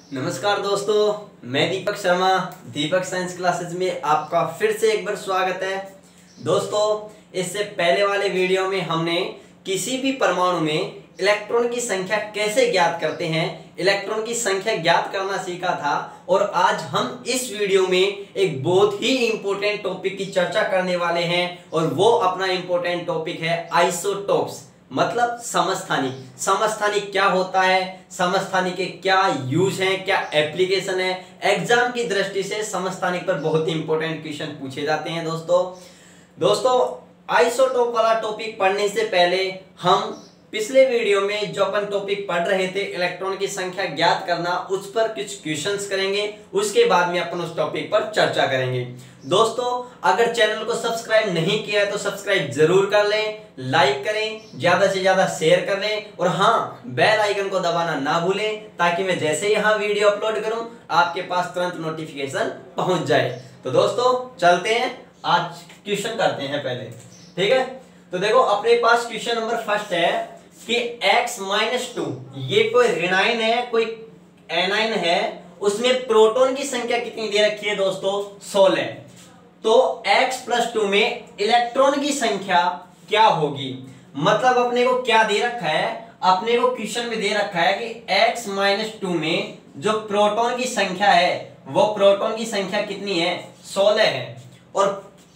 नमस्कार दोस्तों, मैं दीपक शर्मा दीपक साइंस क्लासेस में आपका फिर से एक बार स्वागत है। दोस्तों, इससे पहले वाले वीडियो में हमने किसी भी परमाणु में इलेक्ट्रॉन की संख्या कैसे ज्ञात करते हैं, इलेक्ट्रॉन की संख्या ज्ञात करना सीखा था। और आज हम इस वीडियो में एक बहुत ही इंपॉर्टेंट टॉपिक की चर्चा करने वाले हैं और वो अपना इंपॉर्टेंट टॉपिक है आइसोटोप्स, मतलब समस्थानिक। समस्थानिक क्या होता है, समस्थानिक के क्या यूज हैं, क्या एप्लीकेशन है। एग्जाम की दृष्टि से समस्थानिक पर बहुत ही इंपॉर्टेंट क्वेश्चन पूछे जाते हैं। दोस्तों आइसोटोप वाला टॉपिक पढ़ने से पहले हम पिछले वीडियो में जो अपन टॉपिक पढ़ रहे थे इलेक्ट्रॉन की संख्या ज्ञात करना, उस पर कुछ क्वेश्चंस करेंगे। उसके बाद में अपन उस टॉपिक पर चर्चा करेंगे। दोस्तों, अगर चैनल को सब्सक्राइब नहीं किया है तो सब्सक्राइब जरूर कर लें, लाइक करें, ज्यादा से ज्यादा शेयर कर लें और हाँ, बेल आइकन को दबाना ना भूलें ताकि मैं जैसे यहाँ वीडियो अपलोड करूं आपके पास तुरंत नोटिफिकेशन पहुंच जाए। तो दोस्तों चलते हैं, आज क्वेश्चन करते हैं पहले, ठीक है। तो देखो, अपने पास क्वेश्चन नंबर फर्स्ट है कि x-2 ये कोई ऋणायन है, कोई एनायन है, उसमें प्रोटॉन की संख्या कितनी दे रखी है दोस्तों? 16। तो x+2 में इलेक्ट्रॉन की संख्या क्या होगी? मतलब अपने को क्या दे रखा है, अपने को क्वेश्चन में दे रखा है कि x-2 में जो प्रोटॉन की संख्या है वो प्रोटॉन की संख्या कितनी है? 16 है। और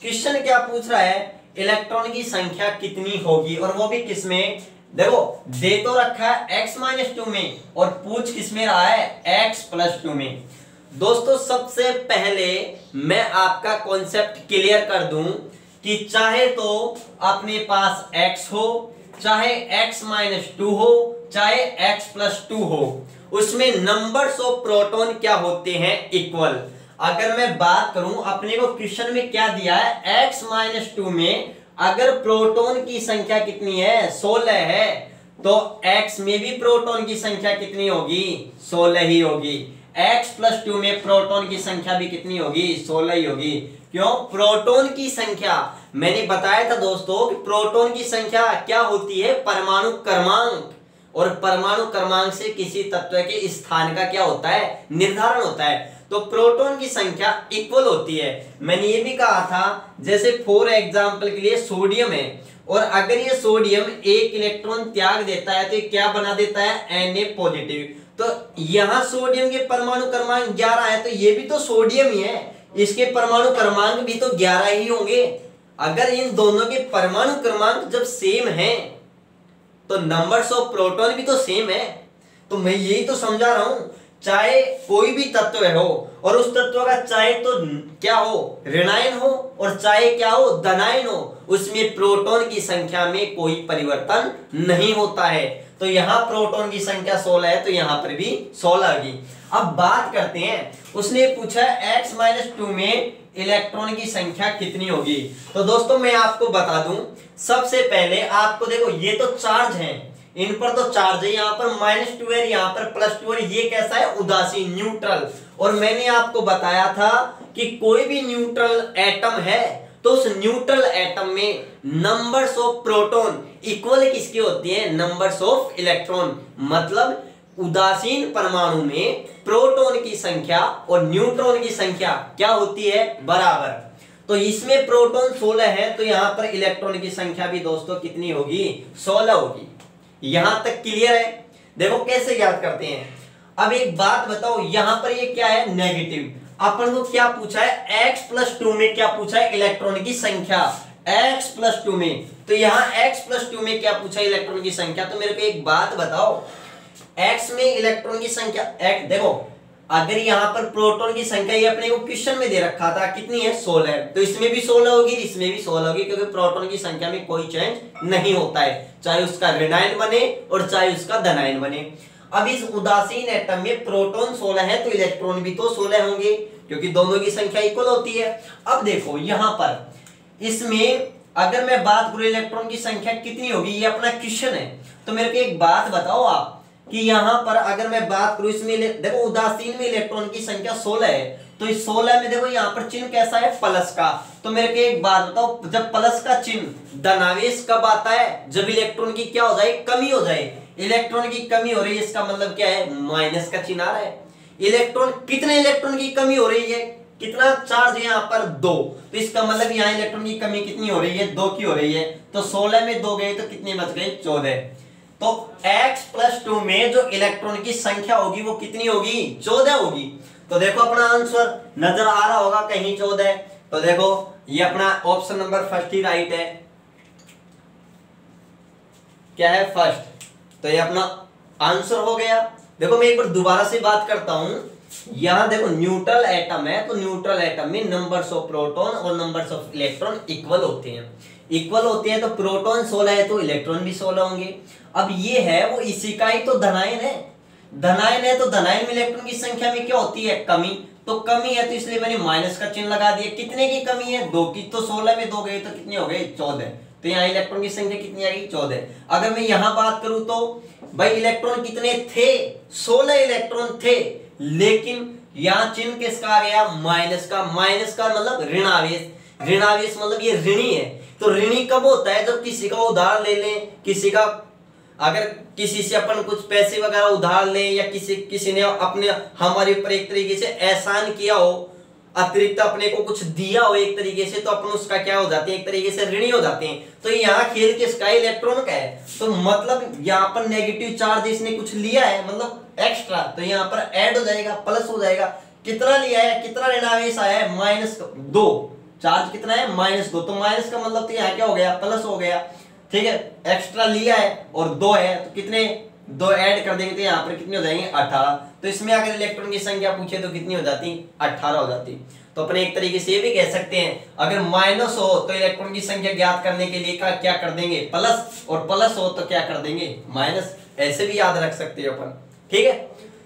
क्वेश्चन क्या पूछ रहा है, इलेक्ट्रॉन की संख्या कितनी होगी, और वो भी किसमें? देखो, दे तो रखा है x-2 में और पूछ किस में रहा है? x+2 में। दोस्तों, सबसे पहले मैं आपका कॉन्सेप्ट क्लियर कर दूं कि चाहे तो अपने पास x हो, चाहे x-2 हो, चाहे x+2 हो, उसमें नंबर्स ऑफ प्रोटॉन क्या होते हैं? इक्वल। अगर मैं बात करूं, अपने को क्वेश्चन में क्या दिया है, x-2 में अगर प्रोटॉन की संख्या कितनी है? 16 है, तो x में भी प्रोटॉन की संख्या कितनी होगी? 16 ही होगी। x+2 में प्रोटॉन की संख्या भी कितनी होगी? 16 ही होगी। क्यों? प्रोटॉन की संख्या मैंने बताया था दोस्तों कि प्रोटॉन की संख्या क्या होती है? परमाणु क्रमांक। और परमाणु क्रमांक से किसी तत्व के स्थान का क्या होता है? निर्धारण होता है। तो प्रोटॉन की संख्या इक्वल होती है। मैंने ये भी कहा था, जैसे फॉर एग्जांपल के लिए सोडियम है, और अगर ये सोडियम एक इलेक्ट्रॉन त्याग देता है तो ये क्या बना देता है? Na positive. तो यहां सोडियम के परमाणु क्रमांक 11 है, तो ये भी तो सोडियम ही है, इसके परमाणु क्रमांक भी तो 11 ही होंगे। अगर इन दोनों के परमाणु क्रमांक जब सेम है तो नंबर्स ऑफ प्रोटॉन भी तो सेम है। तो मैं यही तो समझा रहा हूं, चाहे कोई भी तत्व हो और उस तत्व का चाहे तो क्या हो? ऋणायन हो, और चाहे क्या हो? धनायन हो, उसमें प्रोटॉन की संख्या में कोई परिवर्तन नहीं होता है। तो यहां प्रोटॉन की संख्या 16 है, तो यहां पर भी 16 होगी। अब बात करते हैं, उसने पूछा x-2 में इलेक्ट्रॉन की संख्या कितनी होगी। तो दोस्तों मैं आपको बता दूं, सबसे पहले आपको देखो, ये तो चार्ज है, इन पर तो चार्ज है, यहाँ पर -2 है, यहाँ पर +2 है। ये कैसा है? उदासीन, न्यूट्रल। और मैंने आपको बताया था कि कोई भी न्यूट्रल एटम है तो उस न्यूट्रल एटम में नंबर्स ऑफ प्रोटॉन इक्वल किसकी होती है? Numbers of electron. मतलब उदासीन परमाणु में प्रोटॉन की संख्या और न्यूट्रॉन की संख्या क्या होती है? बराबर। तो इसमें प्रोटॉन 16 है, तो यहां पर इलेक्ट्रॉन की संख्या भी दोस्तों कितनी होगी? 16 होगी। यहां तक क्लियर है? देखो कैसे ज्ञात करते हैं। अब एक बात बताओ, यहां पर ये क्या है? नेगेटिव। अपन को क्या पूछा है? x+2 में क्या पूछा है? इलेक्ट्रॉन की संख्या। x+2 में, तो यहां x+2 में क्या पूछा है? इलेक्ट्रॉन की संख्या। तो मेरे को एक बात बताओ, x में इलेक्ट्रॉन की संख्या, x देखो, अगर यहां पर प्रोटॉन की संख्या ये अपने को क्वेश्चन में दे रखा था कितनी है? 16। तो इसमें भी 16 होगी, इसमें भी 16 होगी, क्योंकि प्रोटॉन की संख्या में कोई चेंज नहीं होता है, चाहे उसका ऋणायन बने और चाहे उसका धनायन बने। अब इस उदासीन एटम में प्रोटॉन 16 है, तो इलेक्ट्रॉन भी तो 16 होंगे, क्योंकि दोनों की संख्या इक्वल होती है। अब देखो यहां पर इसमें अगर मैं बात करूं इलेक्ट्रॉन की संख्या कितनी होगी, ये अपना क्वेश्चन है। तो मेरे को एक बात बताओ आप कि यहां पर अगर मैं बात करूं, इसमें देखो उदासीन में इलेक्ट्रॉन की संख्या 16 है, तो इस 16 में देखो यहां पर चिन्ह कैसा है? प्लस का। तो मेरे को एक बात बताओ, जब प्लस का चिन्ह धनावेश कब आता है? जब इलेक्ट्रॉन की क्या हो जाए? कमी हो जाए। इलेक्ट्रॉन की कमी हो रही है, इसका मतलब क्या है? माइनस का चिन्ह आ रहा है। इलेक्ट्रॉन, कितने इलेक्ट्रॉन की कमी हो रही है, कितना चार्ज है यहाँ पर 2, तो इसका मतलब यहाँ इलेक्ट्रॉन की कमी कितनी हो रही है, 2 की हो रही है। तो 16 में 2 गए तो कितने बच गए, 14। तो x+2 में जो इलेक्ट्रॉन की संख्या होगी वो कितनी होगी, 14 होगी। तो देखो अपना आंसर नजर आ रहा होगा कहीं 14। तो देखो ये अपना ऑप्शन नंबर फर्स्ट ही राइट है। क्या है, फर्स्ट। तो ये अपना आंसर हो गया। देखो मैं एक बार दोबारा से बात करता हूं, यहां देखो न्यूट्रल एटम है, तो न्यूट्रल एटम में नंबर्स ऑफ प्रोटॉन और नंबर्स ऑफ इलेक्ट्रॉन इक्वल होते हैं, इक्वल होते हैं। तो प्रोटॉन 16 है तो इलेक्ट्रॉन भी 16 होंगे। अब ये है वो इसी का ही तो धनायन है, धनायन है तो धनायन में इलेक्ट्रॉन की संख्या में क्या होती है, कमी। तो कमी है तो इसलिए मैंने माइनस का चिन्ह लगा दिया। कितने की कमी है, 2 की। तो 16 में 2 गए तो कितने हो गए, 14। तो यहाँ इलेक्ट्रॉन की संख्या कितनी आ गई, 14। अगर मैं यहां बात करूं तो भाई इलेक्ट्रॉन कितने थे, 16 इलेक्ट्रॉन थे, लेकिन यहां चिन्ह किसका आ गया, माइनस का। माइनस का मतलब ऋणावेश, ऋणावेश मतलब ये ऋणी है। तो ऋणी कब होता है, जब किसी का उधार ले लें, किसी का अगर किसी से अपन कुछ पैसे वगैरह उधार लें, या किसी ने अपने हमारे ऊपर एक तरीके से एहसान किया हो, अतिरिक्त अपने को कुछ दिया हो एक तरीके से, तो अपन उसका क्या हो जाते हैं, एक तरीके से ऋणी हो जाते हैं। तो यहाँ खेल किसका, इलेक्ट्रॉन का है। तो मतलब यहाँ पर नेगेटिव चार्ज इसने कुछ लिया है, मतलब एक्स्ट्रा, तो यहाँ पर ऐड हो जाएगा, प्लस हो जाएगा। कितना लिया है, कितना ऋणावेश आया है, -2। चार्ज कितना है, -2। तो माइनस का मतलब तो यहाँ क्या हो गया, प्लस हो गया। ठीक है, एक्स्ट्रा लिया है और 2 है, तो कितने, 2 ऐड कर देंगे तो यहाँ पर कितने हो जाएंगे, 18। तो इसमें अगर इलेक्ट्रॉन की संख्या पूछे तो कितनी हो जाती, 18 हो जाती। तो अपने एक तरीके से ये भी कह सकते हैं, अगर माइनस हो तो इलेक्ट्रॉन की संख्या ज्ञात करने के लिए क्या कर देंगे, प्लस, और प्लस हो तो क्या कर देंगे, माइनस। ऐसे भी याद रख सकते हैं अपन। ठीक है,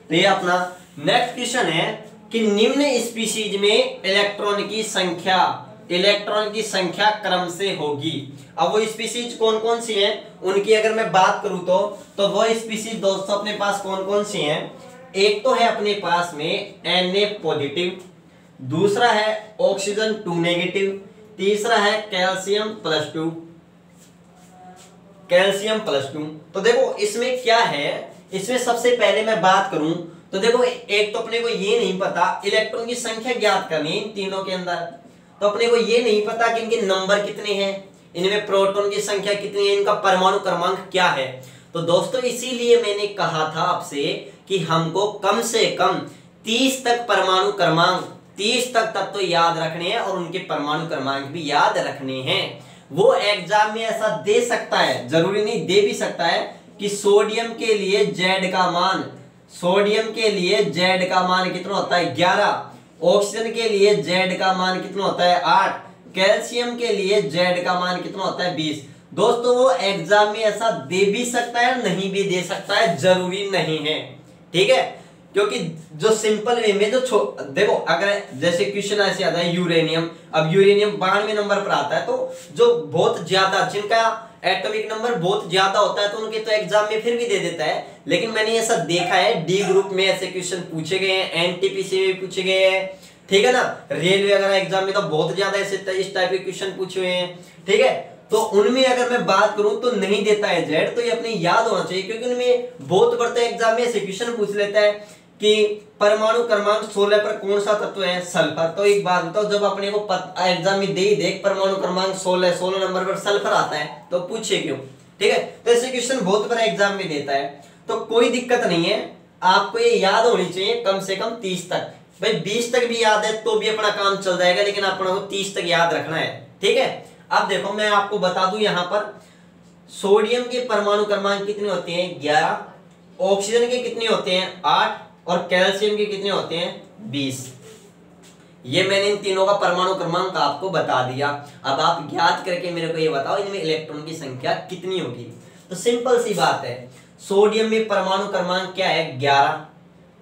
तो ये अपना नेक्स्ट क्वेश्चन है कि निम्न स्पीशीज में इलेक्ट्रॉन की संख्या क्रम से होगी। अब वो स्पीशीज कौन कौन सी हैं, उनकी अगर मैं बात करूं तो वो स्पीशीज दोस्तों अपने पास कौन कौन सी हैं। एक तो है अपने पास में Na पॉजिटिव, दूसरा है ऑक्सीजन 2 नेगेटिव, तीसरा है कैल्शियम +2। तो देखो इसमें क्या है, इसमें सबसे पहले मैं बात करूं तो देखो एक तो अपने को ये नहीं पता इलेक्ट्रॉन की संख्या ज्ञात करनी है इन तीनों के अंदर। तो अपने को ये नहीं पता कि इनके नंबर कितने हैं, इनमें प्रोटॉन की संख्या कितनी है, इनका परमाणु क्रमांक क्या है। तो दोस्तों इसीलिए मैंने कहा था आपसे कि हमको कम से कम 30 तक परमाणु क्रमांक, 30 तक तत्व याद रखने हैं और उनके परमाणु क्रमांक भी याद रखने हैं। वो एग्जाम में ऐसा दे सकता है, जरूरी नहीं, दे भी सकता है कि सोडियम के लिए Z का मान कितना होता है, 11। ऑक्सीजन के लिए Z का मान कितना होता है, 8। कैल्शियम के लिए Z का मान कितना होता है, 20। दोस्तों वो एग्जाम में ऐसा दे भी सकता है, नहीं भी दे सकता है, जरूरी नहीं है। ठीक है, क्योंकि जो सिंपल वे में जो देखो अगर जैसे क्वेश्चन ऐसे आता है यूरेनियम, अब यूरेनियम 92 नंबर पर आता है, तो जो बहुत ज्यादा जिनका एटॉमिक नंबर बहुत ज्यादा होता है तो उनके तो एग्जाम में फिर भी दे देता है। लेकिन मैंने ऐसा देखा है डी ग्रुप में ऐसे क्वेश्चन पूछे गए हैं, एनटीपीसी में पूछे गए हैं, ठीक है ना, रेलवे वगैरह एग्जाम में तो बहुत ज्यादा ऐसे इस टाइप के क्वेश्चन पूछे हुए हैं। ठीक है, तो उनमें अगर मैं बात करूं तो नहीं देता है जेड, तो ये अपने याद होना चाहिए, क्योंकि उनमें बहुत बड़े एग्जाम में ऐसे क्वेश्चन पूछ लेता है कि परमाणु क्रमांक 16 पर कौन सा तत्व है, सल्फर। तो एक बात बताओ, जब अपने को एग्जाम में दे ही देख परमाणु क्रमांक 16 नंबर पर सल्फर आता है तो पूछे क्यों। ठीक है, तो ऐसे क्वेश्चन बहुत बड़ा एग्जाम में देता है, तो कोई दिक्कत नहीं है, आपको ये याद होनी चाहिए कम से कम 30 तक। भाई 20 तक भी याद है तो भी अपना काम चल जाएगा, लेकिन अपना को 30 तक याद रखना है। ठीक है, अब देखो मैं आपको बता दूं, यहां पर सोडियम के परमाणु क्रमांक कितने होते हैं, 11। ऑक्सीजन के कितने होते हैं, 8। और कैल्शियम के कितने होते हैं, 20। ये मैंने इन तीनों का परमाणु क्रमांक आपको बता दिया। अब आप ज्ञात करके मेरे को ये बताओ इनमें इलेक्ट्रॉन की संख्या कितनी होगी। तो सिंपल सी बात है, सोडियम में परमाणु क्रमांक क्या है, 11,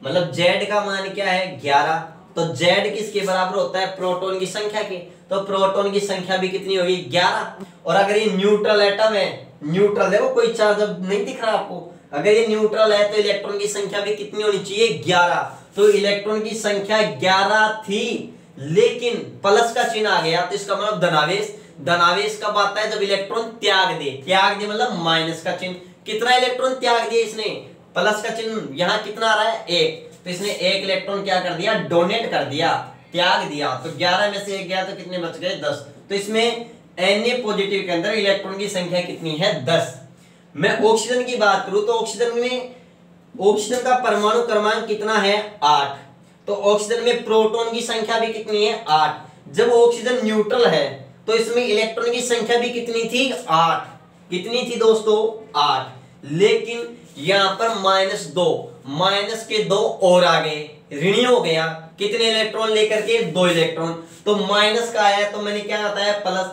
मतलब Z का मान क्या है, 11। तो Z किसके बराबर होता है, प्रोटॉन की संख्या के, तो प्रोटॉन की संख्या भी कितनी होगी, 11। और अगर ये न्यूट्रल एटम है, न्यूट्रल देखो कोई चार्ज अब नहीं दिख रहा आपको, अगर ये न्यूट्रल है तो इलेक्ट्रॉन की संख्या भी कितनी होनी चाहिए, 11। तो इलेक्ट्रॉन की संख्या 11 थी, लेकिन प्लस का चिन्ह आ गया, तो इसका मतलब धनावेश। धनावेश कब आता है, जब इलेक्ट्रॉन त्याग दे मतलब माइनस का चिन्ह। कितना इलेक्ट्रॉन त्याग दिया इसने, प्लस का चिन्ह, यहाँ कितना आ रहा है, 1। तो इसने एक इलेक्ट्रॉन क्या कर दिया, डोनेट कर दिया, त्याग दिया। तो 11 में से 1 गया तो कितने बच गए, 10। तो इसमें Na पॉजिटिव के अंदर इलेक्ट्रॉन की संख्या कितनी है, 10। मैं ऑक्सीजन की बात करूं तो ऑक्सीजन का परमाणु क्रमांक कितना है, 8। तो ऑक्सीजन में प्रोटॉन की संख्या भी कितनी है, 8। जब ऑक्सीजन न्यूट्रल है तो इसमें इलेक्ट्रॉन की संख्या भी कितनी थी, 8। कितनी थी दोस्तों, 8। लेकिन यहां पर -2, माइनस के 2 और आ गए, ऋणी हो गया। कितने इलेक्ट्रॉन लेकर के, 2 इलेक्ट्रॉन। तो माइनस का आया तो मैंने क्या बताया, प्लस।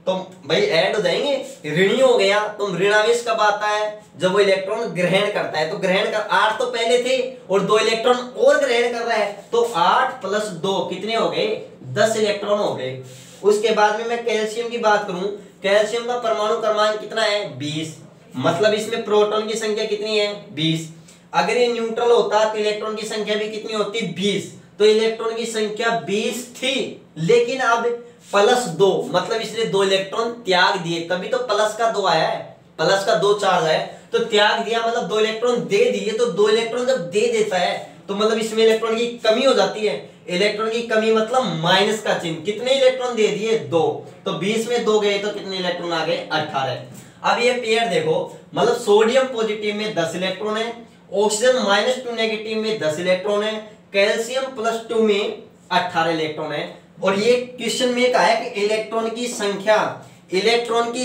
तो भाई ऐड हो जाएंगे, ऋणी हो गया। तो ऋणावेश कब आता है, जब वो इलेक्ट्रॉन ग्रहण करता है। तो ग्रहण कर 8 तो पहले थे और 2 इलेक्ट्रॉन और ग्रहण कर रहा है, तो 8 + 2 कितने हो गए, 10 इलेक्ट्रॉन हो गए। उसके बाद में मैं कैल्शियम की बात करूं, कैल्शियम का परमाणु क्रमांक कितना है, 20। मतलब इसमें प्रोटॉन की संख्या कितनी है, 20। अगर ये न्यूट्रल होता तो इलेक्ट्रॉन की संख्या भी कितनी होती, 20। तो इलेक्ट्रॉन की संख्या 20 थी, लेकिन अब +2, मतलब इसने 2 इलेक्ट्रॉन त्याग दिए, तभी तो प्लस का 2 आया है, प्लस का 2 चार्ज है। तो त्याग दिया मतलब 2 इलेक्ट्रॉन दे दिए। तो 2 इलेक्ट्रॉन जब दे देता है तो मतलब इसमें इलेक्ट्रॉन की कमी हो जाती है। इलेक्ट्रॉन की कमी मतलब माइनस का चिन्ह। कितने इलेक्ट्रॉन दे दिए, 2। तो 20 में 2 गए तो कितने इलेक्ट्रॉन आ गए, 18। अब ये पेयर देखो, मतलब सोडियम पॉजिटिव में 10 इलेक्ट्रॉन है, ऑक्सीजन -2 नेगेटिव में 10 इलेक्ट्रॉन है, कैल्शियम +2 में 18 इलेक्ट्रॉन है। और ये क्वेश्चन में कहा है कि इलेक्ट्रॉन की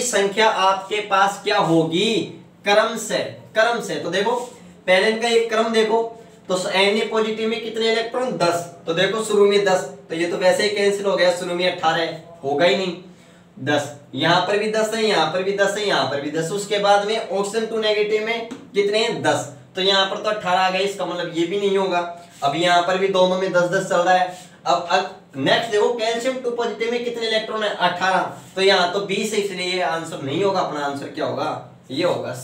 संख्या आपके पास क्या होगी, क्रम से। तो देखो पहले इनका एक क्रम देखो, तो Na पॉजिटिव में कितने इलेक्ट्रॉन, 10। तो देखो शुरू में 10, तो ये तो वैसे ही कैंसिल हो गया, शुरू में 18 होगा ही नहीं, 10। यहां पर भी 10 है, यहां पर भी 10 है, यहां पर भी 10। उसके बाद में ऑक्सीजन 2 नेगेटिव में कितने हैं, 10। तो यहां पर तो 18 आ गए, इसका मतलब ये भी नहीं होगा। अब यहां पर भी दोनों में 10-10 चल रहा है। अब नेक्स्ट देखो, कैल्शियम 2 पॉजिटिव में कितने इलेक्ट्रॉन है, 18। तो यहाँ तो 20 है, इसलिए ये आंसर नहीं होगा। अपना आंसर क्या होगा, ये होगा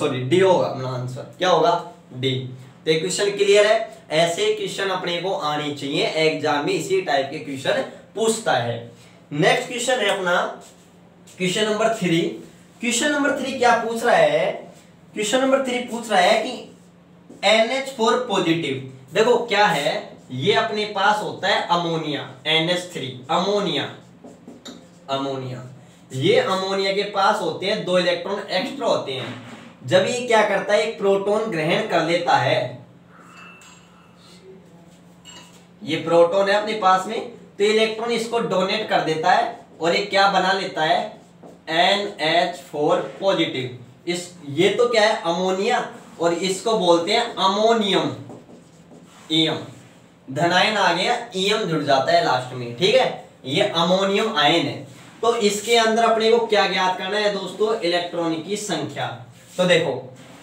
डी होगा अपना आंसर, क्या होगा, डी। तो ये क्वेश्चन क्लियर है। ऐसे क्वेश्चन अपने को आने चाहिए एग्जाम में, इसी टाइप के क्वेश्चन पूछता है। नेक्स्ट क्वेश्चन है अपना क्वेश्चन नंबर 3। क्वेश्चन नंबर 3 क्या पूछ रहा है, क्वेश्चन नंबर 3 पूछ रहा है कि NH4 पॉजिटिव, देखो क्या है, ये अपने पास होता है अमोनिया, NH3 अमोनिया। ये अमोनिया के पास होते हैं 2 इलेक्ट्रॉन एक्स्ट्रा होते हैं। जब ये क्या करता है, एक प्रोटॉन ग्रहण कर लेता है, ये प्रोटॉन है अपने पास में, तो इलेक्ट्रॉन इसको डोनेट कर देता है और ये क्या बना लेता है, NH4 पॉजिटिव। ये तो क्या है, अमोनिया, और इसको बोलते हैं अमोनियम, ईएम, धनायन आ गया, ईएम जुड़ जाता है लास्ट में, ठीक है। ये अमोनियम आयन है। तो इसके अंदर अपने को क्या ज्ञात करना है दोस्तों, इलेक्ट्रॉन की संख्या। तो देखो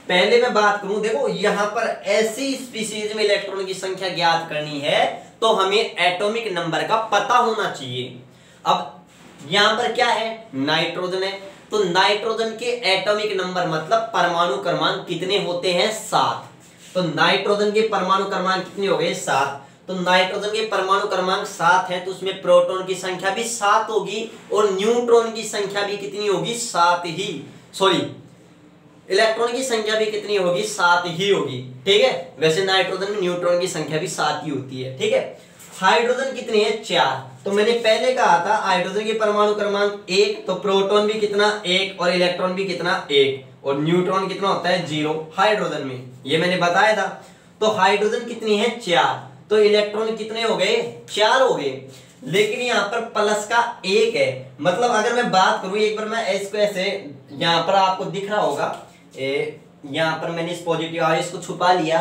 पहले मैं बात करूं, देखो यहां पर ऐसी स्पीशीज में इलेक्ट्रॉन की संख्या ज्ञात करनी है तो हमें एटॉमिक नंबर का पता होना चाहिए। अब यहां पर क्या है, नाइट्रोजन है, तो नाइट्रोजन के एटॉमिक नंबर मतलब परमाणु क्रमांक कितने होते हैं, 7। तो नाइट्रोजन के परमाणु क्रमांक कितने हो गए, 7। तो नाइट्रोजन के परमाणु क्रमांक 7 है, तो उसमें प्रोटॉन की संख्या भी 7 होगी और न्यूट्रॉन की संख्या भी कितनी होगी, 7 ही, सॉरी इलेक्ट्रॉन की संख्या भी कितनी होगी, 7 ही होगी, ठीक है। वैसे नाइट्रोजन में न्यूट्रॉन की संख्या भी 7 ही होती है, ठीक है। हाइड्रोजन कितने हैं, 4। तो मैंने पहले कहा था हाइड्रोजन के परमाणु क्रमांक 1, तो प्रोटॉन भी कितना, 1, और इलेक्ट्रॉन भी कितना, 1, और न्यूट्रॉन कितना होता है, 0 हाइड्रोजन में, ये मैंने बताया था। तो हाइड्रोजन कितनी है, 4, तो इलेक्ट्रॉन कितने हो गए, 4 हो गए। लेकिन यहाँ पर प्लस का 1 है, मतलब अगर मैं बात करूं, एक बार मैं इसको ऐसे, यहाँ पर आपको दिख रहा होगा, यहाँ पर मैंने इस पॉजिटिव आवेश को छुपा लिया।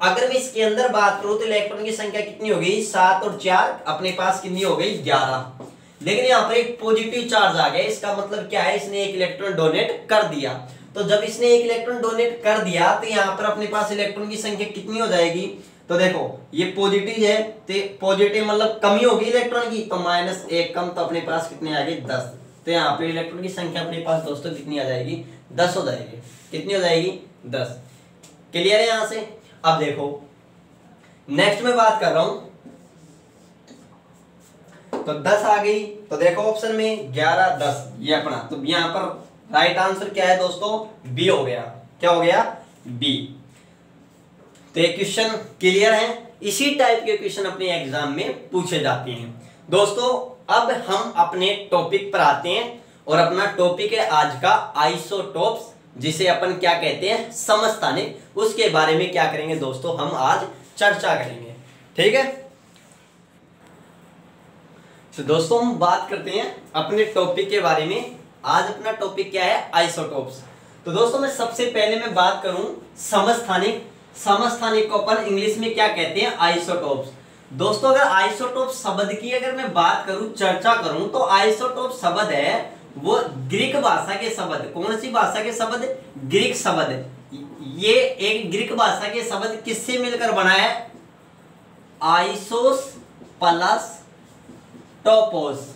अगर मैं इसके अंदर बात करूं तो इलेक्ट्रॉन की संख्या कितनी हो गई, 7 और 4 अपने पास कितनी हो गई, 11। लेकिन यहाँ पर एक पॉजिटिव चार्ज आ गया, इसका मतलब क्या है, इसने एक इलेक्ट्रॉन डोनेट कर दिया। तो जब इसने एक इलेक्ट्रॉन डोनेट कर दिया तो यहाँ पर अपने पास इलेक्ट्रॉन की संख्या कितनी हो जाएगी, तो देखो ये पॉजिटिव है, तो पॉजिटिव मतलब कमी होगी इलेक्ट्रॉन की, तो -1 कम, तो अपने पास कितने आ गए, 10। तो यहाँ पे इलेक्ट्रॉन की संख्या अपने पास दोस्तों कितनी आ जाएगी, 10 हो जाएगी। कितनी हो जाएगी, 10। क्लियर है यहाँ से। अब देखो नेक्स्ट में बात कर रहा हूं, तो 10 आ गई, तो देखो ऑप्शन में 11, 10 ये अपना, तो यहां पर राइट आंसर क्या है दोस्तों, बी हो गया। क्या हो गया, बी। तो ये क्वेश्चन क्लियर है, इसी टाइप के क्वेश्चन अपने एग्जाम में पूछे जाते हैं। दोस्तों अब हम अपने टॉपिक पर आते हैं और अपना टॉपिक है आज का आइसोटोप्स, जिसे अपन क्या कहते हैं समस्थानिक, उसके बारे में क्या करेंगे दोस्तों हम आज चर्चा करेंगे। ठीक है, तो दोस्तों हम बात करते हैं अपने टॉपिक के बारे में। आज अपना टॉपिक क्या है आइसोटोप्स। तो दोस्तों मैं सबसे पहले मैं बात करूं समस्थानिक। समस्थानिक को अपन इंग्लिश में क्या कहते हैं आइसोटोप्स। दोस्तों अगर आइसोटोप शब्द की अगर मैं बात करूं, चर्चा करूं, तो आइसोटोप शब्द है वो ग्रीक भाषा के शब्द, कौन सी भाषा के शब्द, ग्रीक शब्द। ये एक ग्रीक भाषा के शब्द किससे मिलकर बना है, आइसोस प्लस टोपोस,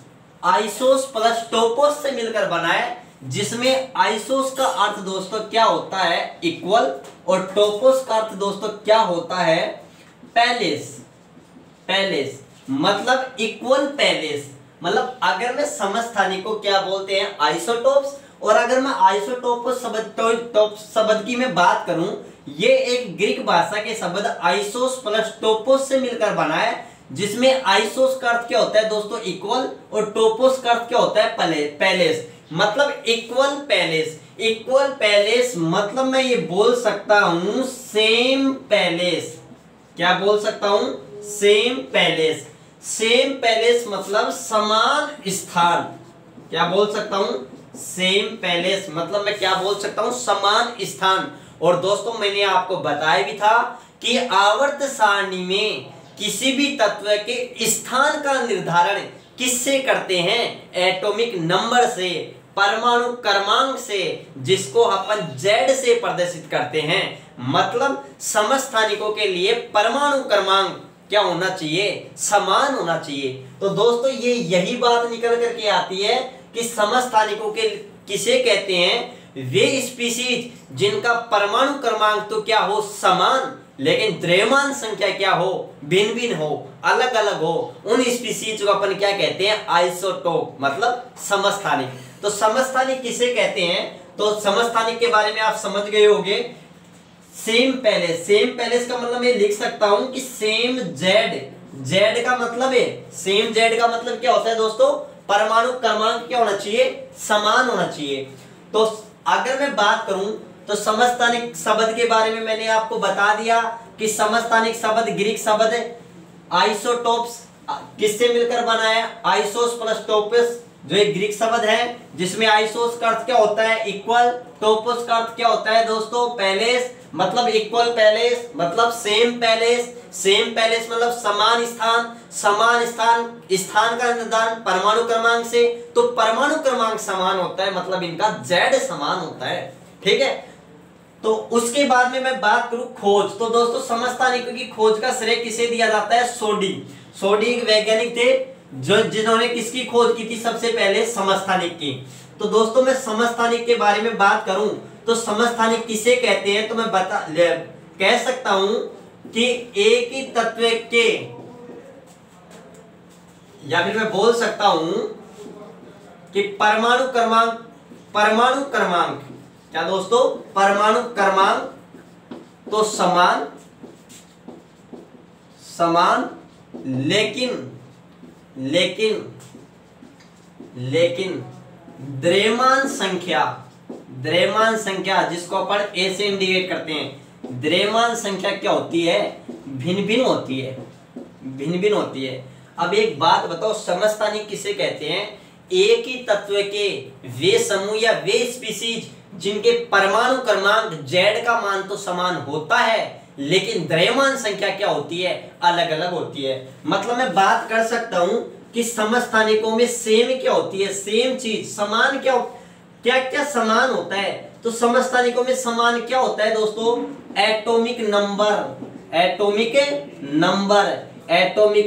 आइसोस प्लस टोपोस से मिलकर बना है, जिसमें आइसोस का अर्थ दोस्तों क्या होता है इक्वल, और टोपोस का अर्थ दोस्तों क्या होता है पैलेस। पैलेस मतलब इक्वल पैलेस, मतलब अगर मैं समस्थानिक को क्या बोलते हैं आइसोटोप्स, और अगर मैं आइसोटोप्स शब्द की मैं बात करूं, ये एक ग्रीक भाषा के शब्द आइसोस प्लस टोपोस से मिलकर बना है, जिसमें आइसोस का अर्थ क्या होता है दोस्तों इक्वल, और टोपोस का अर्थ क्या होता है पैलेस, मतलब इक्वल पैलेस। इक्वल पैलेस मतलब मैं ये बोल सकता हूं सेम पैलेस। क्या बोल सकता हूं, सेम पैलेस। सेम पैलेस मतलब समान स्थान। क्या बोल सकता हूं, सेम पैलेस मतलब मैं क्या बोल सकता हूं, समान स्थान। और दोस्तों मैंने आपको बताया भी था कि आवर्त सारणी में किसी भी तत्व के स्थान का निर्धारण किससे करते हैं, एटॉमिक नंबर से, परमाणु क्रमांक से, जिसको अपन Z से प्रदर्शित करते हैं। मतलब समस्थानिकों के लिए परमाणु क्रमांक क्या होना चाहिए, समान होना चाहिए। तो दोस्तों ये यही बात निकल करके आती है कि समस्थानिकों के किसे कहते हैं, वे स्पीशीज जिनका परमाणु क्रमांक तो क्या हो समान, लेकिन द्रव्यमान संख्या क्या हो भिन्न भिन्न हो, अलग अलग हो, उन स्पीशीज को अपन क्या कहते हैं आइसोटोप, मतलब समस्थानिक। तो समस्थानिक किसे कहते हैं, तो समस्थानिक के बारे में आप समझ गए होंगे। सेम पैलेस, सेम पैलेस का मतलब मैं लिख सकता हूं कि सेम जेड, जेड का मतलब है सेम, जेड का मतलब क्या होता है दोस्तों, परमाणु क्रमांक क्या होना चाहिए, समान होना चाहिए। तो अगर मैं बात करूं तो समस्थानिक शब्द के बारे में मैंने आपको बता दिया कि समस्थानिक शब्द ग्रीक शब्द है, आइसोटोप्स किससे मिलकर बना है, आइसोस प्लस टोपोस, जो एक ग्रीक शब्द है, जिसमें आइसोस का अर्थ क्या होता है इक्वल, टोपोस का अर्थ क्या होता है दोस्तों पैलेस, मतलब इक्वल पैलेस मतलब सेम पैलेस। सेम पैलेस मतलब समान स्थान, समान स्थान का निर्धारण परमाणु क्रमांक से, तो परमाणु क्रमांक समान होता है, मतलब इनका Z समान होता है। ठीक है, तो उसके बाद में मैं बात करूं खोज, तो दोस्तों समस्थानिकों की खोज का श्रेय किसे दिया जाता है, सोडी। सोडी एक वैज्ञानिक थे जो जिन्होंने किसकी खोज की थी सबसे पहले, समस्थानिक की। तो दोस्तों मैं समस्थानिक के बारे में बात करूं तो समस्थानिक किसे कहते हैं, तो मैं कह सकता हूं कि एक ही तत्व के, या फिर मैं बोल सकता हूं कि परमाणु क्रमांक क्या दोस्तों, परमाणु क्रमांक तो समान लेकिन द्रव्यमान संख्या जिसको अपन A से इंडिकेट करते हैं, द्रव्यमान संख्या क्या होती है, भिन्न भिन्न होती है। अब एक बात बताओ, समस्थानिक किसे कहते हैं, एक ही तत्व के वे समूह या वे स्पीशीज जिनके परमाणु क्रमांक Z का मान तो समान होता है, लेकिन द्रव्यमान संख्या क्या होती है, अलग अलग होती है। मतलब मैं बात कर सकता हूं कि समस्थानिकों में सेम क्या होती है, सेम चीज, समान क्या समान होता है, तो समस्थानिकों में समान क्या होता है दोस्तों, एटॉमिक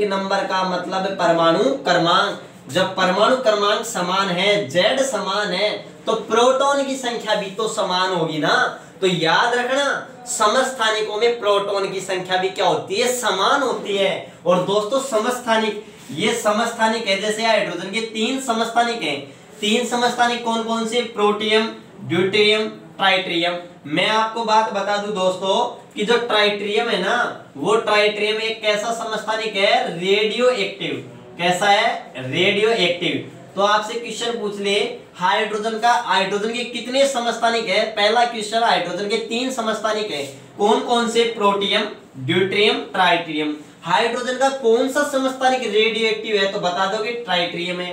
नंबर का मतलब परमाणु क्रमांक। जब परमाणु क्रमांक समान है, Z समान है, तो प्रोटॉन की संख्या भी तो समान होगी ना। तो याद रखना समस्थानिकों में प्रोटॉन की संख्या भी क्या होती है, समान होती है। और दोस्तों समस्थानिक, ये समस्थानिक है जैसे हाइड्रोजन के 3 समस्थानिक हैं। 3 समस्थानिक कौन कौन से, प्रोटियम, ड्यूटेरियम, ट्राइटेरियम। मैं आपको बात बता दूं दोस्तों कि जो ट्राइटेरियम है ना, वो ट्राइटेरियम एक कैसा समस्थानिक है, रेडियो एक्टिव। कैसा है, रेडियो एक्टिव। तो आपसे क्वेश्चन पूछ ले हाइड्रोजन के कितने समस्थानिक है। पहला क्वेश्चन, हाइड्रोजन के 3 समस्थानिक है। कौन कौन से, प्रोटियम, ड्यूटेरियम, ट्राइटेरियम। हाइड्रोजन का कौन सा समस्थानिक रेडियो एक्टिव है, तो बता दो कि ट्राइटेरियम है।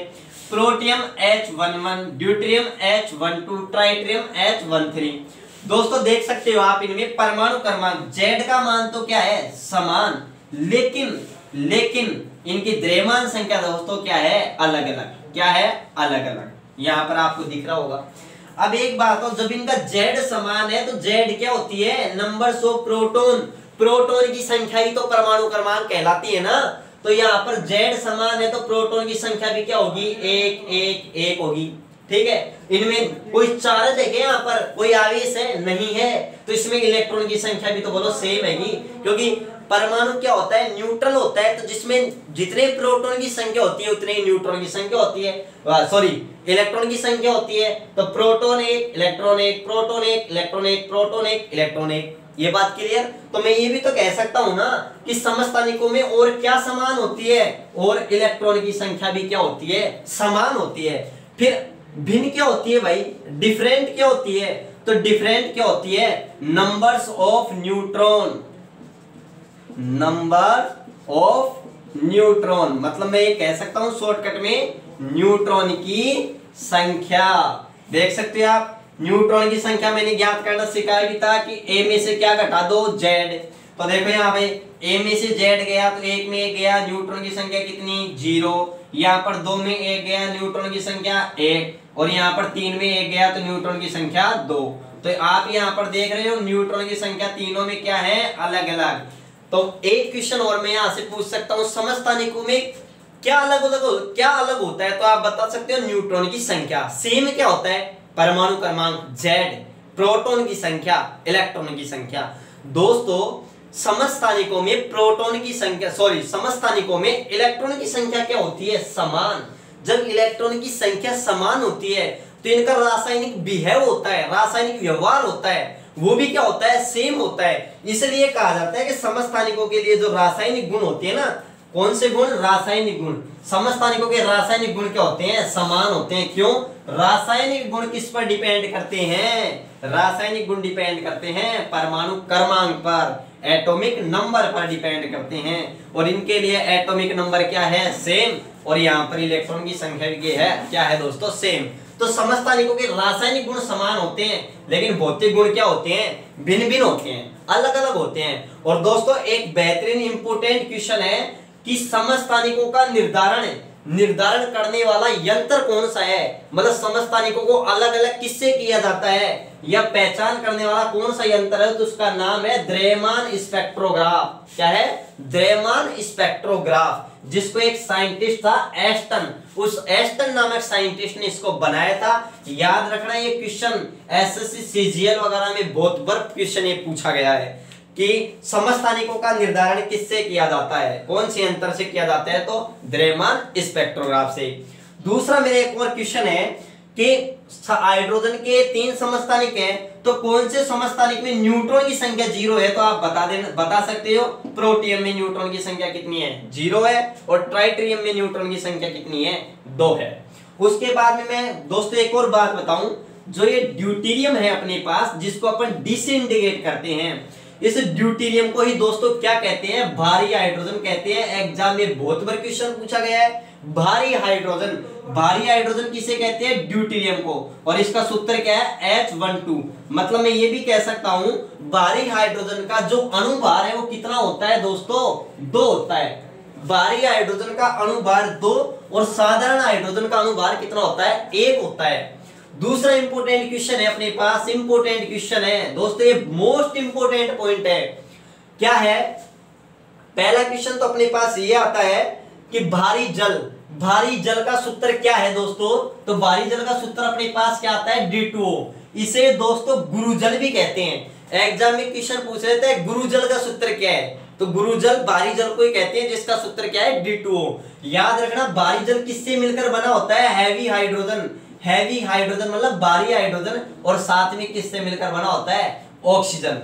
Protium H11, deuterium H12, ट्राइटेरियम H13। दोस्तों देख सकते हो आप इनमें परमाणु क्रमांक Z का मान तो क्या है, समान, लेकिन इनकी द्रव्यमान संख्या दोस्तों क्या है, अलग अलग। क्या है, अलग अलग। यहां पर आपको दिख रहा होगा। अब एक बात हो, जब इनका Z समान है तो Z क्या होती है, नंबर्स ऑफ प्रोटॉन। प्रोटॉन की संख्या ही तो परमाणु क्रमांक कहलाती है ना। तो यहाँ पर Z समान है तो प्रोटॉन की संख्या भी क्या होगी, 1 1 1 होगी। ठीक है, इनमें कोई चार्ज है क्या, यहाँ पर कोई आवेश है, नहीं है। तो इसमें इलेक्ट्रॉन की संख्या भी तो बोलो सेम हैगी, क्योंकि परमाणु क्या होता है, न्यूट्रल होता है। तो जिसमें जितने प्रोटॉन की संख्या होती है उतने ही न्यूट्रॉन की संख्या होती है, सॉरी इलेक्ट्रॉन की संख्या होती है। तो proton 1 electron 1, proton 1 electron 1, proton 1 electron 1। ये बात क्लियर। तो मैं ये भी तो कह सकता हूं ना कि समस्थानिकों में और क्या समान होती है, और इलेक्ट्रॉन की संख्या भी क्या होती है, समान होती है। फिर भिन्न क्या होती है भाई, डिफरेंट क्या होती है। तो डिफरेंट क्या होती है, numbers of neutron. Number of neutron मतलब मैं ये कह सकता हूं शॉर्टकट में, न्यूट्रॉन की संख्या। देख सकते हो आप, न्यूट्रॉन की संख्या मैंने ज्ञात करना सिखाया भी था कि A में से क्या घटा दो, Z। तो देखो यहाँ पे A में से Z गया तो 1 में 1 गया, न्यूट्रॉन की संख्या कितनी, 0। यहाँ पर 2 में 1 गया, न्यूट्रॉन की संख्या 1। और यहाँ पर 3 में 1 गया तो न्यूट्रॉन की संख्या 2। तो आप यहाँ पर देख रहे हो न्यूट्रॉन की संख्या तीनों में क्या है, अलग अलग। तो एक क्वेश्चन और मैं यहाँ से पूछ सकता हूँ, समस्थानिकों में क्या अलग होता है, तो आप बता सकते हो न्यूट्रॉन की संख्या। सेम क्या होता है, परमाणु क्रमांक Z, प्रोटॉन की संख्या, इलेक्ट्रॉन की संख्या। दोस्तों समस्थानिकों में प्रोटॉन की संख्या, सॉरी समस्थानिकों में इलेक्ट्रॉन की संख्या क्या होती है, समान। जब इलेक्ट्रॉन की संख्या समान होती है तो इनका रासायनिक बिहेव होता है, रासायनिक व्यवहार होता है, वो भी क्या होता है, सेम होता है। इसलिए कहा जाता है कि समस्थानिकों के लिए जो रासायनिक गुण होते हैं ना, कौन से गुण, रासायनिक गुण। समस्थानिकों के रासायनिक गुण क्या होते हैं, समान होते हैं। क्यों, रासायनिक गुण किस पर डिपेंड करते हैं, रासायनिक गुण डिपेंड करते हैं परमाणु क्रमांक पर, एटॉमिक नंबर पर डिपेंड करते हैं। और इनके लिए एटॉमिक नंबर क्या है, सेम। और यहाँ पर इलेक्ट्रॉन की संख्या भी है, क्या है दोस्तों, सेम। तो समस्थानिकों के रासायनिक गुण समान होते हैं, लेकिन भौतिक गुण क्या होते हैं, भिन्न भिन्न होते हैं, अलग अलग होते हैं। और दोस्तों एक बेहतरीन इंपोर्टेंट क्वेश्चन है कि समस्थानिकों का निर्धारण करने वाला यंत्र कौन सा है, मतलब समस्थानिकों को अलग अलग किससे किया जाता है, या पहचान करने वाला कौन सा यंत्र है, तो उसका नाम है द्रव्यमान स्पेक्ट्रोग्राफ। क्या है, द्रव्यमान स्पेक्ट्रोग्राफ, जिसको एक साइंटिस्ट था एस्टन, उस एस्टन नामक साइंटिस्ट ने इसको बनाया था। याद रखना ये क्वेश्चन एसएससी सीजीएल वगैरह में बहुत बार क्वेश्चन ये पूछा गया है कि समस्थानिकों का निर्धारण किससे किया जाता है, कौन से यंत्र से किया जाता है, तो द्रव्यमान स्पेक्ट्रोग्राफ से। दूसरा मेरा एक और क्वेश्चन है कि हाइड्रोजन के 3 समस्थानिक हैं, तो कौन से समस्थानिक में न्यूट्रॉन की संख्या 0 है, तो आप बता सकते हो। प्रोटियम में न्यूट्रॉन की संख्या कितनी है, 0 है। और ट्राइटेरियम में न्यूट्रॉन की संख्या कितनी है, 2 है। उसके बाद में मैं दोस्तों एक और बात बताऊं, जो ये ड्यूटेरियम है अपने पास, जिसको अपन डी से इंडिकेट करते हैं, इस ड्यूटेरियम को ही दोस्तों क्या कहते हैं, भारी हाइड्रोजन कहते हैं। एग्जाम में बहुत बार क्वेश्चन पूछा गया है, भारी हाइड्रोजन किसे कहते हैं, ड्यूटेरियम को। और इसका सूत्र क्या है, H12। मतलब मैं ये भी कह सकता हूं भारी हाइड्रोजन का जो अणुभार है वो कितना होता है दोस्तों, 2 होता है। भारी हाइड्रोजन का अणुभार 2 और साधारण हाइड्रोजन का अणुभार कितना होता है, 1 होता है। दूसरा इंपोर्टेंट क्वेश्चन है अपने पास, इंपोर्टेंट क्वेश्चन है दोस्तों, ये मोस्ट इंपोर्टेंट पॉइंट है। क्या है, पहला क्वेश्चन तो अपने पास ये आता है कि भारी जल का सूत्र क्या है दोस्तों, तो भारी जल का सूत्र अपने पास क्या आता है, D2O। इसे दोस्तों गुरुजल भी कहते हैं। एग्जाम में क्वेश्चन पूछ रहे थे गुरुजल का सूत्र क्या है, तो गुरुजल भारी जल को ही कहते हैं, जिसका सूत्र क्या है, D2O। याद रखना भारी जल किससे मिलकर बना होता है, हैवी हाइड्रोजन। हैवी हाइड्रोजन मतलब भारी हाइड्रोजन, और साथ में किससे मिलकर बना होता है? ऑक्सीजन।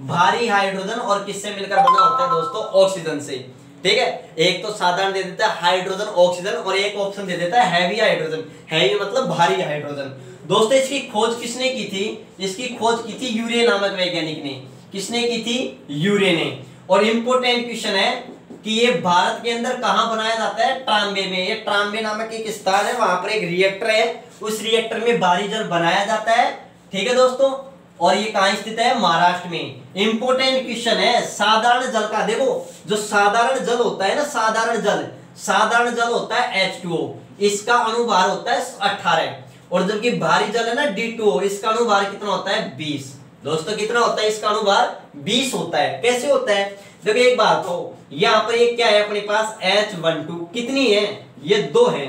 भारी हाइड्रोजन और किससे मिलकर बना होता है दोस्तों? ऑक्सीजन से। ठीक है, एक तो साधारण दे देता है हाइड्रोजन ऑक्सीजन, और एक ऑप्शन दे देता है हैवी हाइड्रोजन। हैवी मतलब भारी हाइड्रोजन। दोस्तों इसकी खोज किसने की थी? इसकी खोज की थी यूरे नामक वैज्ञानिक ने। किसने की थी? यूरे ने। और इंपोर्टेंट क्वेश्चन है कि ये भारत के अंदर कहां बनाया जाता है? ट्रांबे में। ये ट्रांबे नामक एक स्थान है, वहां पर एक रिएक्टर है, उस रिएक्टर में भारी जल बनाया जाता है। ठीक है दोस्तों, और ये कहां स्थित है? महाराष्ट्र में। इंपोर्टेंट क्वेश्चन है साधारण जल का। देखो जो साधारण जल होता है ना, साधारण जल होता है H2O, इसका अणुभार होता है 18, और जबकि भारी जल है ना D2O, इसका अणुभार कितना होता है? 20। दोस्तों कितना होता है इसका अणुभार? 20 होता है। कैसे होता है? देखो एक बात हो, यहाँ पर ये क्या है अपने पास? H12 कितनी है? ये 2 है।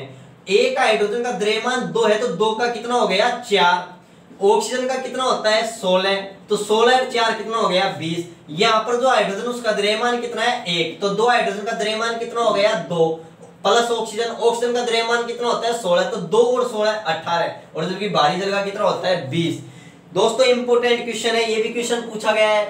एक हाइड्रोजन का द्रव्यमान 2 है, तो 2 का कितना हो गया? 4। ऑक्सीजन का कितना होता है? 16, तो 16 और 4 कितना हो गया? 20। यहाँ पर जो हाइड्रोजन उसका द्रव्यमान कितना है? 1, तो 2 हाइड्रोजन का द्रव्यमान कितना हो गया? 2 प्लस ऑक्सीजन का द्रव्यमान कितना होता है? 16, तो 2 और 16 18, और जबकि भारी जल का कितना होता है? 20। दोस्तों इंपोर्टेंट क्वेश्चन है, ये भी क्वेश्चन पूछा गया है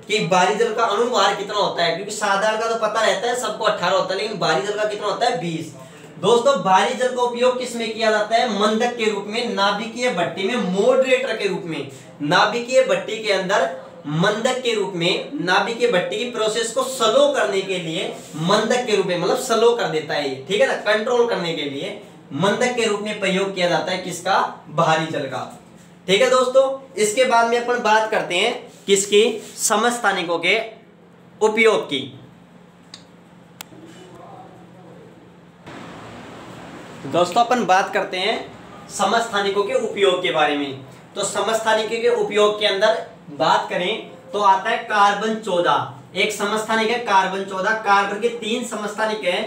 कि भारी जल का अणुभार कितना होता है, क्योंकि साधारण का तो पता रहता है सबको 18 होता है, लेकिन भारी जल का कितना होता है? 20। दोस्तों भारी जल का उपयोग किसमें किया जाता है? मंदक के रूप में, नाभिकीय भट्टी में, मॉडरेटर के रूप में। नाभिकीय भट्टी के अंदर मंदक के रूप में, नाभिकीय भट्टी की प्रोसेस को स्लो करने के लिए मंदक के रूप में, मतलब स्लो कर देता है ये, ठीक है ना, कंट्रोल करने के लिए मंदक के रूप में प्रयोग किया जाता है किसका? भारी जल का। ठीक है दोस्तों, इसके बाद में अपन बात करते हैं किसकी? समस्थानिकों के उपयोग की। दोस्तों अपन बात करते हैं समस्थानिकों के उपयोग के बारे में। तो समस्थानिकों के उपयोग के अंदर बात करें तो आता है कार्बन 14। एक समस्थानिक है कार्बन 14। कार्बन के 3 समस्थानिक हैं,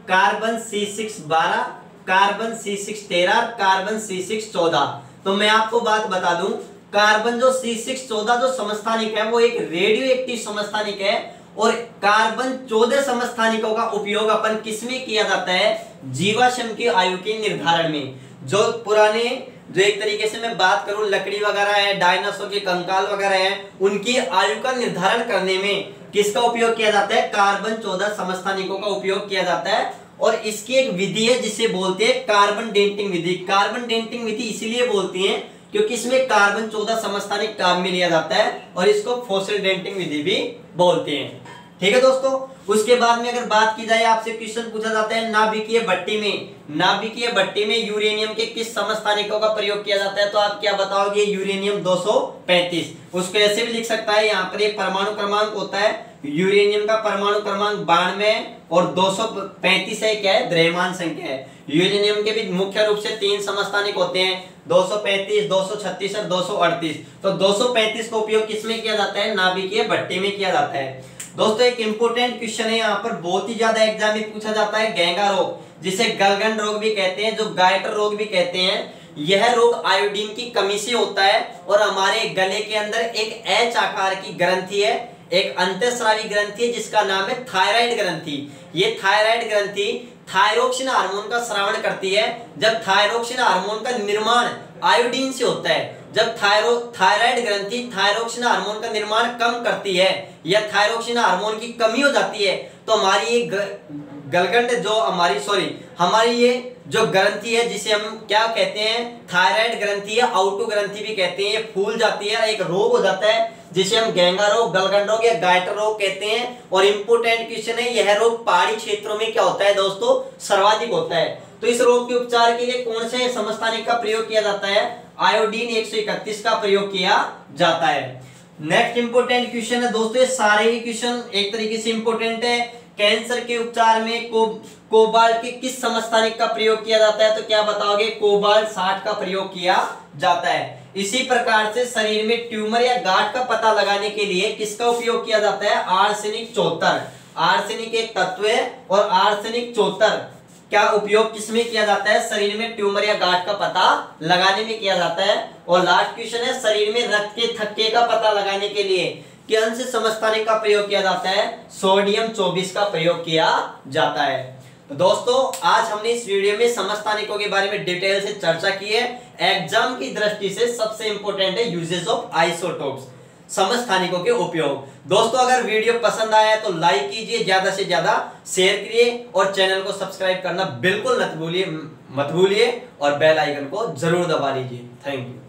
carbon C612, carbon C613, carbon C614। तो मैं आपको बात बता दूं, कार्बन जो C614 जो समस्थानिक है वो एक रेडियो एक्टिव समस्थानिक है, और कार्बन 14 समस्थानिकों का उपयोग अपन किसमें किया जाता है? जीवाश्म की आयु के निर्धारण में। जो पुराने, जो एक तरीके से मैं बात करूं लकड़ी वगैरह है, डायनासोर के कंकाल वगैरह हैं, उनकी आयु का निर्धारण करने में किसका उपयोग किया जाता है? कार्बन 14 समस्थानिकों का उपयोग किया जाता है। और इसकी एक विधि है जिसे बोलते हैं कार्बन डेटिंग विधि। कार्बन डेटिंग विधि इसीलिए बोलती है क्योंकि इसमें कार्बन 14 समस्थानिक काम में लिया जाता है, और इसको फॉसिल डेटिंग विधि भी बोलते हैं। ठीक है दोस्तों, उसके बाद में अगर बात की जाए, आपसे क्वेश्चन पूछा जाता है नाभिकीय भट्टी में, नाभिकीय भट्टी में यूरेनियम के किस समस्थानिकों का प्रयोग किया जाता है? तो आप क्या बताओगे? यूरेनियम 235। उसको ऐसे भी लिख सकता है, यहाँ पर एक परमाणु क्रमांक होता है, यूरेनियम का परमाणु क्रमांक 92 और 235 है, क्या है? द्रव्यमान संख्या है। यूरेनियम के भी मुख्य रूप से 3 समस्थानिक होते हैं, 235, 236 और 238। तो 235 का उपयोग किसमें किया जाता है? नाभिकीय भट्टी में किया जाता है। दोस्तों एक इंपोर्टेंट क्वेश्चन है, यहाँ पर बहुत ही ज्यादा एग्जाम में पूछा जाता है, गेंगा रोग, जिसे गलगन रोग भी कहते हैं, जो गाइटर रोग भी कहते हैं। यह रोग आयोडीन की कमी से होता है, और हमारे गले के अंदर एक H आकार की ग्रंथि है, एक अंतःस्रावी ग्रंथि है जिसका नाम है थायराइड ग्रंथि। ये थायराइड ग्रंथि थायरोक्सिन हार्मोन का स्रावन करती है। जब थायरोक्सिन हार्मोन का निर्माण आयोडीन से होता है, जब थायराइड ग्रंथि थायरोक्सिन हार्मोन का निर्माण कम करती है या थायरोक्सिन हार्मोन की कमी हो जाती है, तो हमारी ये गलगंड जो हमारी ये जो ग्रंथि है, जिसे हम क्या कहते हैं? थायराइड ग्रंथि या आउटो ग्रंथि भी कहते हैं, ये फूल जाती है, एक रोग हो जाता है जिसे हम गेंगा रोग, गलगंड रोग या गाइटर रोग कहते हैं। और इंपोर्टेंट क्वेश्चन है, यह रोग पहाड़ी क्षेत्रों में क्या होता है दोस्तों? सर्वाधिक होता है। तो इस रोग के उपचार के लिए कौन से समस्थानिक का प्रयोग किया जाता है? आयोडीन 131 का प्रयोग किया जाता है। नेक्स्ट इंपोर्टेंट क्वेश्चन है दोस्तों, ये सारे ही क्वेश्चन एक तरीके से इंपोर्टेंट है। कैंसर के उपचार में कोबाल्ट के किस समस्थानिक का प्रयोग किया जाता है? तो क्या बताओगे? कोबाल्ट 60 का प्रयोग किया जाता है। इसी प्रकार से शरीर में ट्यूमर या गांठ का पता लगाने के लिए किसका उपयोग किया जाता है? आर्सेनिक 74। आर्सेनिक एक तत्व है, और आर्सेनिक 74 क्या उपयोग किसमें किया जाता है? शरीर में ट्यूमर या गांठ का पता लगाने में किया जाता है। और लास्ट क्वेश्चन है, शरीर में रक्त के थक्के का पता लगाने के लिए किन से समस्थानिक का प्रयोग किया जाता है? सोडियम 24 का प्रयोग किया जाता है। तो दोस्तों आज हमने इस वीडियो में समस्थानिकों के बारे में डिटेल से चर्चा की है। एग्जाम की दृष्टि से सबसे इंपॉर्टेंट है यूजेस ऑफ आइसोटोप्स, समस्थानिकों के उपयोग। दोस्तों अगर वीडियो पसंद आया है तो लाइक कीजिए, ज्यादा से ज्यादा शेयर करिए और चैनल को सब्सक्राइब करना बिल्कुल मत भूलिए और बेल आइकन को जरूर दबा लीजिए। Thank you.